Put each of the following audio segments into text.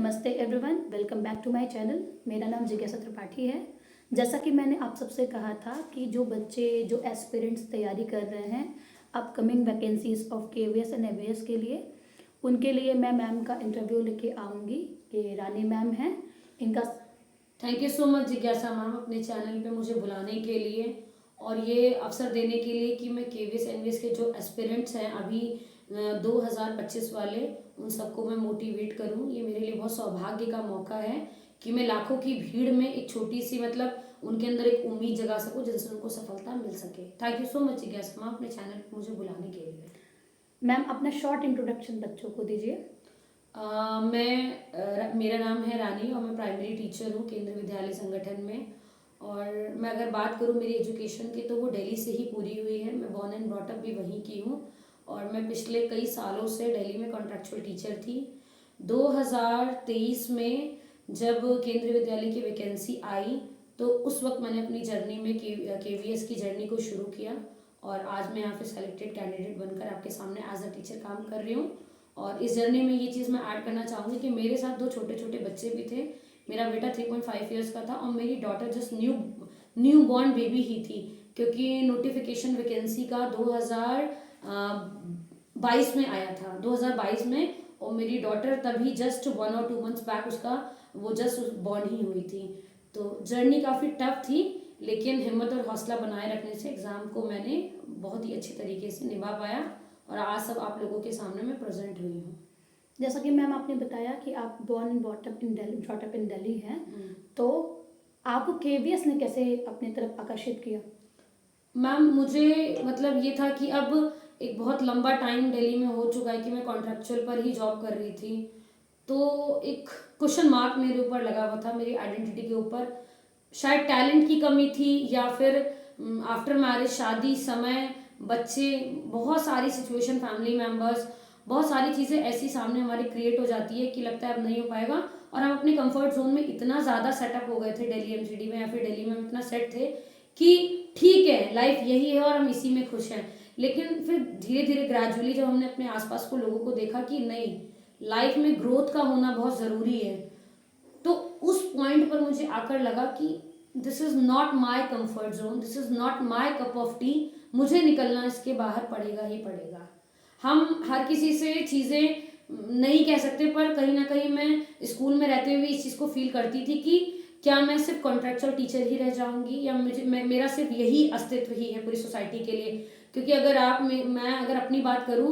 नमस्ते everyone, welcome back to my channel. मेरा नाम जिज्ञासा त्रिपाठी है। जैसा कि मैंने आप सबसे कहा था कि जो बच्चे जो एस्पिरेंट्स तैयारी कर रहे हैं upcoming vacancies of KVS and ABS के लिए, उनके लिए मैं मैम का इंटरव्यू लेके आऊँगी। ये रानी मैम हैं। इनका थैंक यू सो मच जिज्ञासा मैम अपने चैनल पे मुझे बुलाने के लिए और ये अवसर देने के लिए कि मैं केवीएस एनवीएस के जो एस्पिरेंट्स हैं अभी 2025 वाले, उन सबको मैं मोटिवेट करूं। ये मेरे लिए बहुत सौभाग्य का मौका है कि मैं लाखों की भीड़ में एक छोटी सी उनके अंदर एक उम्मीद जगा सकूं जिनसे उनको सफलता मिल सके। थैंक यू सो मच जिज्ञासा मैम अपने चैनल पे मुझे बुलाने के लिए। मैम अपना शॉर्ट इंट्रोडक्शन बच्चों को दीजिए। मेरा नाम है रानी और मैं प्राइमरी टीचर हूँ केंद्रीय विद्यालय संगठन में। और मैं अगर बात करूँ मेरी एजुकेशन की तो वो दिल्ली से ही पूरी हुई है। मैं बॉर्न एंड ब्रॉट अप भी वहीं की हूँ और मैं पिछले कई सालों से दिल्ली में कॉन्ट्रैक्चुअल टीचर थी। 2023 में जब केंद्रीय विद्यालय की वैकेंसी आई तो उस वक्त मैंने अपनी जर्नी में केवीएस की जर्नी को शुरू किया और आज मैं यहाँ पे सेलेक्टेड कैंडिडेट बनकर आपके सामने एज अ टीचर काम कर रही हूँ। और इस जर्नी में ये चीज़ मैं ऐड करना चाहूँगी कि मेरे साथ दो छोटे छोटे बच्चे भी थे। मेरा बेटा 3.5 ईयर्स का था और मेरी daughter just new born baby ही थी, क्योंकि नोटिफिकेशन वैकेंसी का 2022 में आया था, 2022 में। और मेरी डॉटर तभी जस्ट 1 और 2 मंथ्स बैक उसका वो जस्ट बॉर्न ही हुई थी। तो जर्नी काफ़ी टफ थी, लेकिन हिम्मत और हौसला बनाए रखने से एग्ज़ाम को मैंने बहुत ही अच्छी तरीके से निभा पाया और आज सब आप लोगों के सामने मैं प्रेजेंट हुई हूँ। जैसा कि मैम आपने बताया कि आप born and brought up in Delhi हैं, तो आपको केवीएस ने कैसे अपनी तरफ आकर्षित किया? मैम मुझे ये था कि अब एक बहुत लंबा टाइम दिल्ली में हो चुका है कि मैं कॉन्ट्रैक्चुअल पर ही जॉब कर रही थी, तो एक क्वेश्चन मार्क मेरे ऊपर लगा हुआ था, मेरी आइडेंटिटी के ऊपर। शायद टैलेंट की कमी थी या फिर आफ्टर मैरिज, शादी, समय, बच्चे, बहुत सारी सिचुएशन, फैमिली मेम्बर्स, बहुत सारी चीज़ें ऐसी सामने हमारे क्रिएट हो जाती है कि लगता है अब नहीं हो पाएगा। और हम अपने कंफर्ट जोन में इतना ज़्यादा सेटअप हो गए थे दिल्ली एमसीडी में या फिर दिल्ली में हम इतना सेट थे कि ठीक है लाइफ यही है और हम इसी में खुश हैं। लेकिन फिर धीरे धीरे ग्रेजुअली जब हमने अपने आसपास को लोगों को देखा कि नहीं, लाइफ में ग्रोथ का होना बहुत ज़रूरी है, तो उस पॉइंट पर मुझे आकर लगा कि this is not my comfort zone, this is not my cup of T. मुझे निकलना इसके बाहर पड़ेगा ही पड़ेगा। हम हर किसी से चीज़ें नहीं कह सकते, पर कहीं ना कहीं मैं स्कूल में रहते हुए इस चीज़ को फील करती थी कि क्या मैं सिर्फ कॉन्ट्रेक्चुअल टीचर ही रह जाऊंगी या मेरा सिर्फ यही अस्तित्व ही है पूरी सोसाइटी के लिए। क्योंकि अगर मैं अगर अपनी बात करूं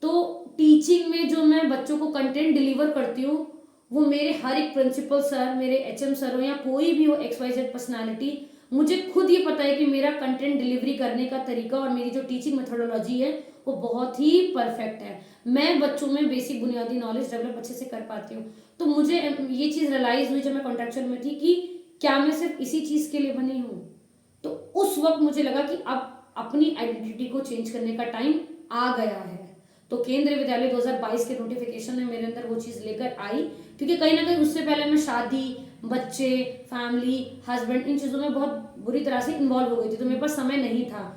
तो टीचिंग में जो मैं बच्चों को कंटेंट डिलीवर करती हूँ वो मेरे हर एक प्रिंसिपल सर, मेरे एचएम सर हो या कोई भी हो XYZ पर्सनालिटी, मुझे खुद ये पता है कि मेरा कंटेंट डिलीवरी करने का तरीका और मेरी जो टीचिंग मेथोडोलॉजी है वो बहुत ही परफेक्ट है। मैं बच्चों में बेसिक बुनियादी नॉलेज डेवलप अच्छे से कर पाती हूँ। तो मुझे ये चीज़ रियलाइज हुई जब मैं कॉन्ट्रैक्चुअल में थी कि क्या मैं सिर्फ इसी चीज़ के लिए बनी हूँ। तो उस वक्त मुझे लगा कि अब अपनी आइडेंटिटी को चेंज करने का टाइम आ गया है। तो केंद्रीय विद्यालय 2022 के नोटिफिकेशन में मेरे अंदर वो चीज़ लेकर आई, क्योंकि कहीं ना कहीं उससे पहले मैं शादी, बच्चे, फैमिली, हस्बैंड, इन चीज़ों में बहुत बुरी तरह से इन्वॉल्व हो गई थी, तो मेरे पास समय नहीं था।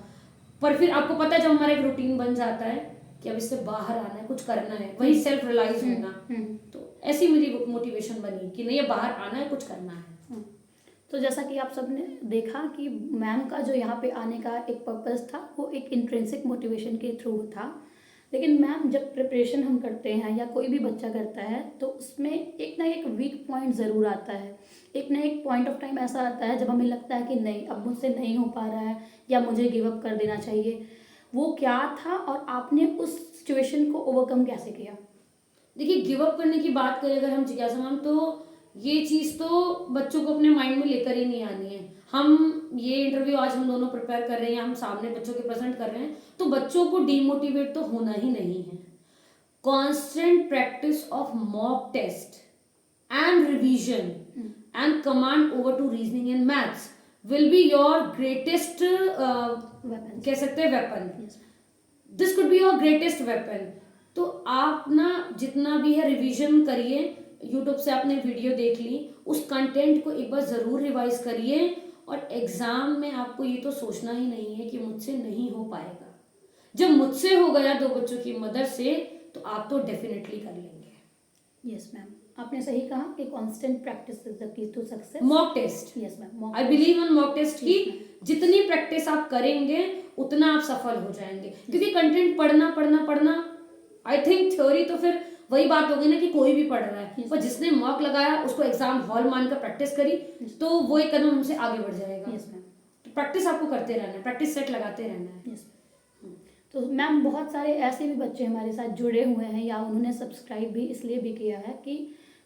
पर फिर आपको पता है जब हमारा एक रूटीन बन जाता है कि अब इससे बाहर आना है, कुछ करना है, वही सेल्फ रियलाइज होना, तो ऐसी मेरी मोटिवेशन बनी कि नहीं, बाहर आना है, कुछ करना है। तो जैसा कि आप सबने देखा कि मैम का जो यहाँ पे आने का एक पर्पस था वो एक इंट्रिंसिक मोटिवेशन के थ्रू था। लेकिन मैम जब प्रिपरेशन हम करते हैं या कोई भी बच्चा करता है तो उसमें एक ना एक वीक पॉइंट ज़रूर आता है। एक ना एक पॉइंट ऑफ टाइम ऐसा आता है जब हमें लगता है कि नहीं, अब मुझसे नहीं हो पा रहा है या मुझे गिव अप कर देना चाहिए। वो क्या था और आपने उस सिचुएशन को ओवरकम कैसे किया? देखिए, गिव अप करने की बात करें अगर हम जिज्ञासा मैम, तो ये चीज़ तो बच्चों को अपने माइंड में लेकर ही नहीं आनी है। हम ये इंटरव्यू आज हम दोनों प्रिपेयर कर रहे हैं, हम सामने बच्चों के प्रेजेंट कर रहे हैं, तो बच्चों को डीमोटिवेट तो होना ही नहीं है। Constant practice of mock test and revision and command over to reasoning and maths will be your greatest कह सकते हैं weapon. This could be your greatest weapon. तो आप ना जितना भी है रिवीजन करिए, यूट्यूब से आपने वीडियो देख ली, उस कंटेंट को एक बार ज़रूर रिवाइज करिए और एग्ज़ाम में आपको ये तो सोचना ही नहीं है कि मुझसे नहीं हो पाएगा। जब मुझसे हो गया दो बच्चों की मदद से तो आप तो डेफिनेटली कर लेंगे। Yes ma'am. आपने सही कहा कि constant practice is the key to success. Mock test, yes ma'am, I believe on mock test की Yes, ma'am. जितनी प्रैक्टिस आप करेंगे उतना आप सफल हो जाएंगे। क्योंकि कंटेंट पढ़ना पढ़ना पढ़ना, आई थिंक थ्योरी तो फिर वही बात होगी ना कि कोई भी पढ़ रहा है, Yes. पर जिसने मॉक लगाया उसको एग्जाम हॉल मानकर प्रैक्टिस करी तो वो एक कदम हमसे आगे बढ़ जाएगा। यस मैम, तो प्रैक्टिस आपको करते रहना है, प्रैक्टिस सेट लगाते रहना है। यस। तो मैम बहुत सारे ऐसे भी बच्चे हमारे साथ जुड़े हुए हैं या उन्होंने सब्सक्राइब भी इसलिए भी किया है कि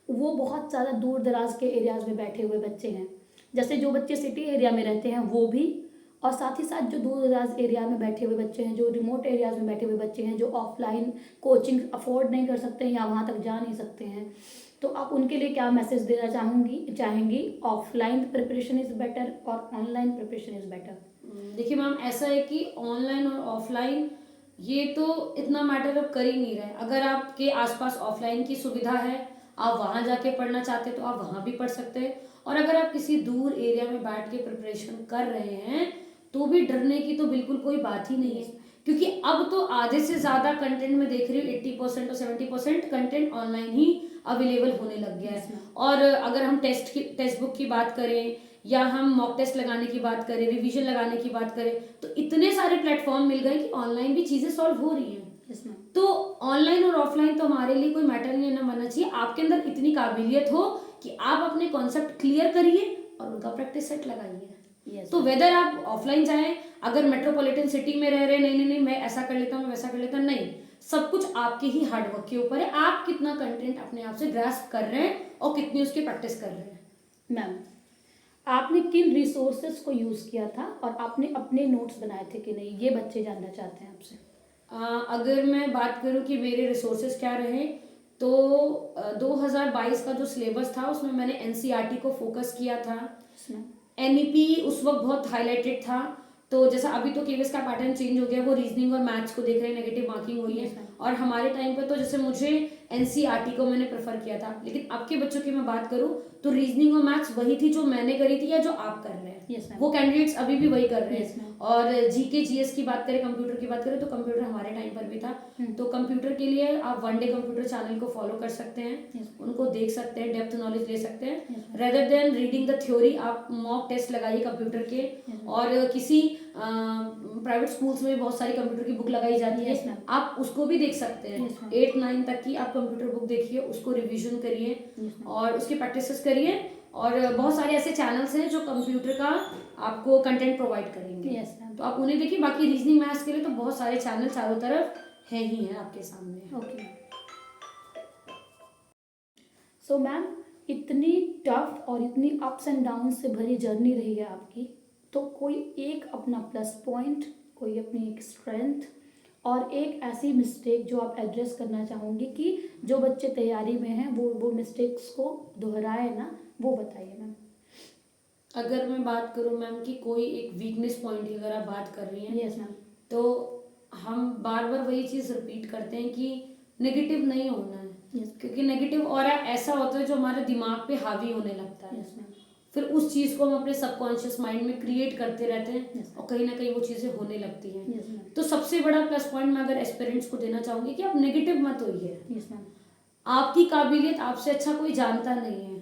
वो बहुत ज़्यादा दूर दराज के एरियाज़ में बैठे हुए बच्चे हैं। जैसे जो बच्चे सिटी एरिया में रहते हैं वो भी, और साथ ही साथ जो दूर दराज एरिया में बैठे हुए बच्चे हैं, जो रिमोट एरियाज़ में बैठे हुए बच्चे हैं, जो ऑफलाइन कोचिंग अफोर्ड नहीं कर सकते हैं या वहाँ तक जा नहीं सकते हैं, तो आप उनके लिए क्या मैसेज देना चाहेंगी? ऑफलाइन प्रिपरेशन इज़ बेटर और ऑनलाइन प्रिपरेशन इज़ बेटर? देखिए मैम, ऐसा है कि ऑनलाइन और ऑफलाइन ये तो इतना मैटर अब कर ही नहीं रहा है। अगर आपके आसपास ऑफलाइन की सुविधा है, आप वहाँ जाके पढ़ना चाहते हैं तो आप वहाँ भी पढ़ सकते हैं, और अगर आप किसी दूर एरिया में बैठ के प्रिपरेशन कर रहे हैं तो भी डरने की तो बिल्कुल कोई बात ही नहीं है। क्योंकि अब तो आधे से ज़्यादा कंटेंट में देख रही हूँ 80% और 70% कंटेंट ऑनलाइन ही अवेलेबल होने लग गया है। और अगर हम टेक्स्ट बुक की बात करें या हम मॉक टेस्ट लगाने की बात करें, रिवीजन लगाने की बात करें, तो इतने सारे प्लेटफॉर्म मिल गए कि ऑनलाइन भी चीज़ें सॉल्व हो रही हैं। यस मैम, तो ऑनलाइन और ऑफलाइन तो हमारे लिए कोई मैटर नहीं है, ना बनना चाहिए। आपके अंदर इतनी काबिलियत हो कि आप अपने कॉन्सेप्ट क्लियर करिए और उनका प्रैक्टिस सेट लगाइए। यस तो वेदर आप ऑफलाइन जाएं, अगर मेट्रोपॉलिटन सिटी में रह रहे, नहीं मैं ऐसा कर लेता हूँ, मैं वैसा कर लेता हूँ, नहीं, सब कुछ आपके ही हार्डवर्क के ऊपर है। आप कितना कंटेंट अपने आप से ग्रास्प कर रहे हैं और कितनी उसकी प्रैक्टिस कर रहे हैं। मैम, आपने किन रिसोर्सेज को यूज़ किया था और आपने अपने नोट्स बनाए थे कि नहीं, ये बच्चे जानना चाहते हैं आपसे। अगर मैं बात करूं कि मेरे रिसोर्सेज क्या रहे, तो 2022 का जो सिलेबस था उसमें मैंने एनसीईआरटी को फोकस किया था। यस मैम, एनईपी उस वक्त बहुत हाईलाइटेड था, तो जैसा अभी तो केवीएस का पैटर्न चेंज हो गया, वो रीजनिंग और मैथ्स को देख रहे हैं, नेगेटिव मार्किंग हुई है। Yes, ma'am. और हमारे टाइम पे तो जैसे मुझे एनसीईआरटी को मैंने प्रेफर किया था, लेकिन अब के बच्चों की मैं बात करूं तो रीजनिंग और मैथ्स वही थी जो मैंने करी थी या जो आप कर रहे हैं। Yes, ma'am. वो कैंडिडेट्स अभी भी वही कर रहे Yes, हैं। ma'am. और जीके जीएस की बात करें, कंप्यूटर की बात करें, तो कंप्यूटर हमारे टाइम पर भी था। तो कंप्यूटर के लिए आप वन डे कंप्यूटर चैनल को फॉलो कर सकते हैं, Yes, उनको देख सकते हैं, डेप्थ नॉलेज ले सकते हैं। Yes, ma'am. Rather than reading the theory, आप मॉक टेस्ट लगाइए कंप्यूटर के। ma'am. और किसी प्राइवेट स्कूल्स में बहुत सारी कंप्यूटर की बुक लगाई जाती Yes, है, ma'am. आप उसको भी देख सकते हैं। Yes, ma'am. 8-9 तक की आप कंप्यूटर बुक देखिए, उसको रिवीजन करिए Yes, ma'am. और उसकी प्रैक्टिसेस करिए। और बहुत सारे ऐसे चैनल्स हैं जो कंप्यूटर का आपको कंटेंट प्रोवाइड करेंगे। Yes, ma'am. तो आप उन्हें देखिए। बाकी रीजनिंग मैथ्स के लिए तो बहुत सारे चैनल चारों तरफ है ही हैं आपके सामने। ओके। सो मैम, इतनी टफ और इतनी अप्स एंड डाउन से भरी जर्नी रही है आपकी, तो कोई एक अपना प्लस पॉइंट, कोई अपनी एक स्ट्रेंथ और एक ऐसी मिस्टेक जो आप एड्रेस करना चाहोगे कि जो बच्चे तैयारी में हैं वो मिस्टेक्स को दोहराए ना, वो बताइए मैम। अगर मैं बात करूं मैम कि कोई एक वीकनेस पॉइंट की अगर आप बात कर रही हैं, यस मैम, तो हम बार बार वही चीज़ रिपीट करते हैं कि नेगेटिव नहीं होना है। यस, क्योंकि नेगेटिव और ऐसा होता है जो हमारे दिमाग पे हावी होने लगता है। यस मैम, फिर उस चीज़ को हम अपने सबकॉन्शियस माइंड में क्रिएट करते रहते हैं Yes. और कहीं ना कहीं वो चीज़ें होने लगती हैं। यस मैम, तो सबसे बड़ा प्लस पॉइंट मैं अगर एस्पिरेंट्स को देना चाहूँगी कि आप नेगेटिव मत होइए। यस मैम, आपकी काबिलियत आपसे अच्छा कोई जानता नहीं है।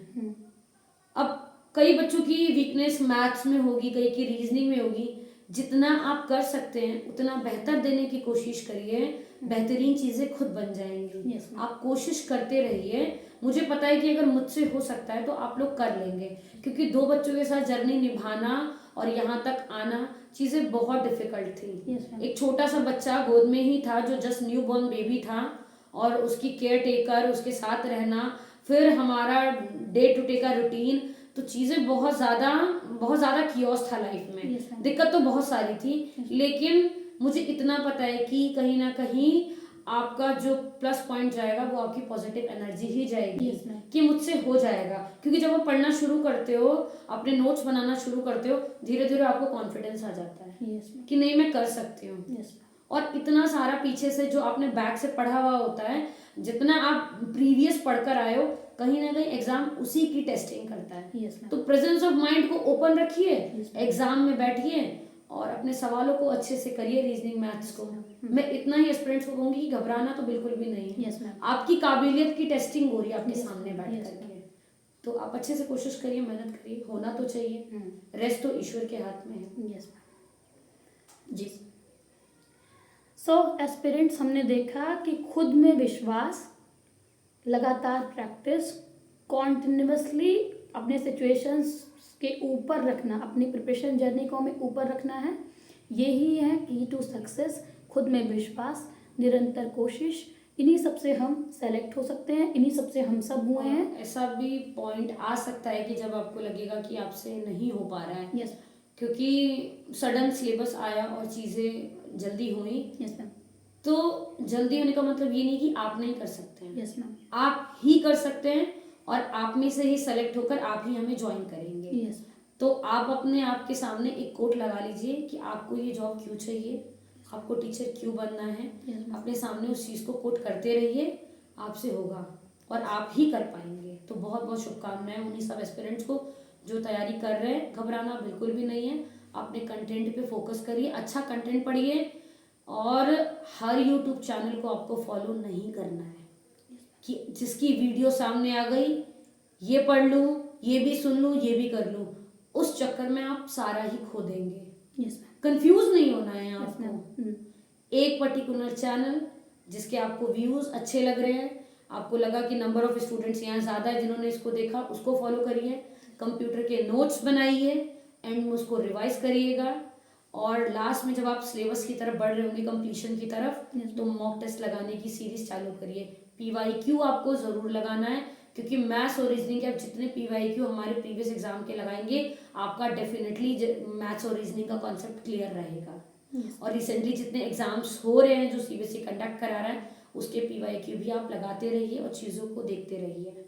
अब कई बच्चों की वीकनेस मैथ्स में होगी, कई की रीजनिंग में होगी। जितना आप कर सकते हैं उतना बेहतर देने की कोशिश करिए, बेहतरीन चीज़ें खुद बन जाएंगी। Yes, ma'am. आप कोशिश करते रहिए। मुझे पता है कि अगर मुझसे हो सकता है तो आप लोग कर लेंगे, क्योंकि 2 बच्चों के साथ जर्नी निभाना और यहाँ तक आना चीज़ें बहुत डिफिकल्ट थी। Yes, ma'am. एक छोटा सा बच्चा गोद में ही था जो जस्ट न्यू बॉर्न बेबी था, और उसकी केयर टेकर, उसके साथ रहना, फिर हमारा डे टू डे का रूटीन, तो चीज़ें बहुत ज़्यादा कियोस था लाइफ में। Yes, ma'am. दिक्कत तो बहुत सारी थी, लेकिन मुझे इतना पता है कि कहीं ना कहीं आपका जो प्लस पॉइंट जाएगा वो आपकी पॉजिटिव एनर्जी ही जाएगी। Yes, ma'am. कि मुझसे हो जाएगा। क्योंकि जब आप पढ़ना शुरू करते हो, अपने नोट्स बनाना शुरू करते हो, धीरे धीरे आपको कॉन्फिडेंस आ जाता है यस मैम, कि नहीं मैं कर सकती हूँ। यस और इतना सारा पीछे से जो आपने बैक से पढ़ा हुआ होता है, जितना आप प्रीवियस पढ़कर आए हो, कहीं ना कहीं एग्जाम उसी की टेस्टिंग करता है। यस मैम, तो प्रेजेंस ऑफ माइंड को ओपन रखिए, Yes, एग्जाम में बैठिए और अपने सवालों को अच्छे से करिए, रीजनिंग मैथ्स को। मैं इतना ही एस्पिरेंट्स को कहूँगी कि घबराना तो बिल्कुल भी नहीं है। Yes ma'am. आपकी काबिलियत की टेस्टिंग हो रही है आपके Yes, सामने बैठ yes, करके, तो आप अच्छे से कोशिश करिए, मेहनत करिए, होना तो चाहिए, रेस्ट तो ईश्वर के हाथ में है। यस मैम जी। सो एस्पिरेंट्स हमने देखा कि खुद में विश्वास, लगातार प्रैक्टिस, कॉन्टिन्यूसली अपने सिचुएशंस के ऊपर रखना, अपनी प्रिपरेशन जर्नी को हमें ऊपर रखना है। यही है की टू सक्सेस। खुद में विश्वास, निरंतर कोशिश, इन्हीं सब से हम सेलेक्ट हो सकते हैं, इन्हीं सब से हम सब हुए हैं। ऐसा भी पॉइंट आ सकता है कि जब आपको लगेगा कि आपसे नहीं हो पा रहा है, यस क्योंकि सडन सिलेबस आया और चीज़ें जल्दी हुई, यस मैम। तो जल्दी होने का मतलब ये नहीं कि आप नहीं कर सकते हैं। Yes ma'am. आप ही कर सकते हैं और आप में से ही सेलेक्ट होकर आप ही हमें ज्वाइन करेंगे। यस तो आप अपने आप के सामने एक कोट लगा लीजिए कि आपको ये जॉब क्यों चाहिए, आपको टीचर क्यों बनना है। Yes, ma'am. अपने सामने उस चीज़ को कोट करते रहिए, आपसे होगा और आप ही कर पाएंगे। तो बहुत बहुत शुभकामनाएं उन्हीं सब एस्पिरेंट्स को जो तैयारी कर रहे हैं। घबराना बिल्कुल भी नहीं है, अपने कंटेंट पे फोकस करिए, अच्छा कंटेंट पढ़िए और हर यूट्यूब चैनल को आपको फॉलो नहीं करना है कि जिसकी वीडियो सामने आ गई ये पढ़ लूँ, ये भी सुन लूँ, ये भी कर लूँ, उस चक्कर में आप सारा ही खो देंगे। Yes ma'am. कंफ्यूज नहीं होना है यस आपको। मैम। एक पर्टिकुलर चैनल जिसके आपको व्यूज अच्छे लग रहे हैं, आपको लगा कि नंबर ऑफ स्टूडेंट्स यहाँ ज़्यादा है जिन्होंने इसको देखा, उसको फॉलो करिए, कंप्यूटर के नोट्स बनाइए, एंड में उसको रिवाइज करिएगा और लास्ट में जब आप सिलेबस की तरफ बढ़ रहे होंगे, कंप्लीशन की तरफ, तो मॉक टेस्ट लगाने की सीरीज चालू करिए। PYQ आपको ज़रूर लगाना है, क्योंकि मैथ्स और रीजनिंग के आप जितने PYQ हमारे प्रीवियस एग्जाम के लगाएंगे, आपका डेफिनेटली मैथ्स और रीजनिंग का कॉन्सेप्ट क्लियर रहेगा। और रिसेंटली जितने एग्जाम्स हो रहे हैं जो CBSE कंडक्ट करा रहा है, उसके PYQ भी आप लगाते रहिए और चीज़ों को देखते रहिए।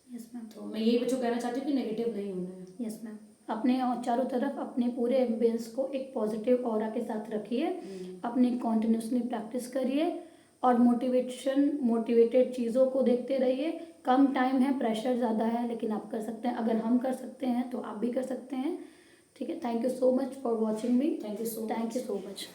Yes ma'am. तो मैं यही बच्चों कहना चाहती हूँ कि नेगेटिव नहीं होना है। Yes ma'am. अपने और चारों तरफ अपने पूरे एम्बियंस को एक पॉजिटिव ऑरा के साथ रखिए, अपने कॉन्टिन्यूसली प्रैक्टिस करिए और मोटिवेटेड चीज़ों को देखते रहिए। कम टाइम है, प्रेशर ज़्यादा है, लेकिन आप कर सकते हैं। अगर हम कर सकते हैं तो आप भी कर सकते हैं। ठीक है, thank you so much for watching me. Thank you so thank you so much.